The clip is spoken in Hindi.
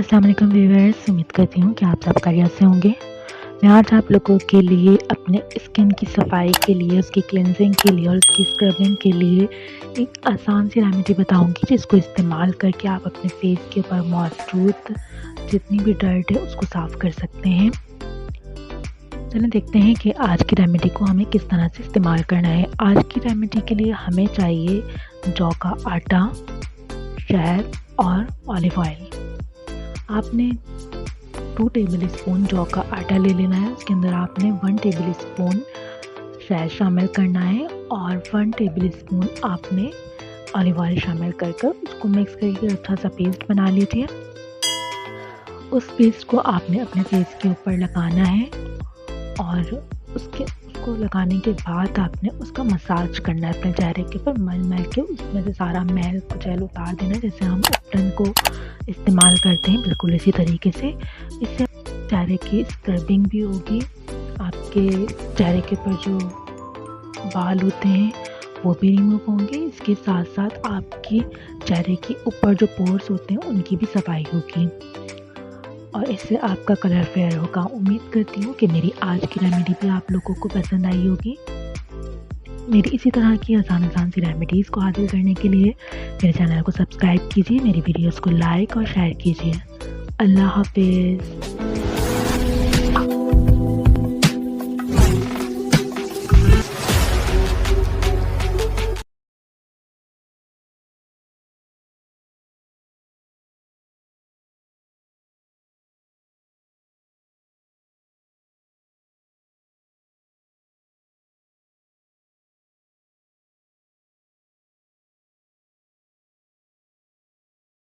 अस्सलाम वालेकुम व्यूअर्स, उम्मीद करती हूँ कि आप सब खैरियत से होंगे। मैं आज आप लोगों के लिए अपने स्किन की सफाई के लिए, उसकी क्लींजिंग के लिए और उसकी स्क्रबिंग के लिए एक आसान सी रेमेडी बताऊँगी, जिसको इस्तेमाल करके आप अपने फेस के ऊपर मौजूद जितनी भी डर्ट है उसको साफ़ कर सकते हैं। चलिए देखते हैं कि आज की रेमेडी को हमें किस तरह से इस्तेमाल करना है। आज की रेमेडी के लिए हमें चाहिए जौ का आटा, शहद और ऑलिव ऑयल। आपने 2 टेबल स्पून जौ का आटा ले लेना है। उसके अंदर आपने 1 टेबल स्पून शहद शामिल करना है और 1 टेबल स्पून आपने ऑलिव ऑयल शामिल कर उसको मिक्स करके अच्छा सा पेस्ट बना लीजिए। उस पेस्ट को आपने अपने फेस के ऊपर लगाना है और उसको लगाने के बाद आपने उसका मसाज करना है अपने चेहरे के ऊपर, मल के उसमें से सारा मैल कुचैल उतार देना है। जैसे हम उपटन को इस्तेमाल करते हैं, बिल्कुल इसी तरीके से। इससे चेहरे की स्क्रबिंग भी होगी, आपके चेहरे के ऊपर जो बाल होते हैं वो भी रिमूव होंगे। इसके साथ साथ आपके चेहरे के ऊपर जो पोर्स होते हैं उनकी भी सफाई होगी और इससे आपका कलर फेयर होगा। उम्मीद करती हूँ कि मेरी आज की रेमेडी भी आप लोगों को पसंद आई होगी। मेरी इसी तरह की आसान सी रेमेडीज़ को हासिल करने के लिए मेरे चैनल को सब्सक्राइब कीजिए, मेरी वीडियोस को लाइक और शेयर कीजिए। अल्लाह हाफिज़।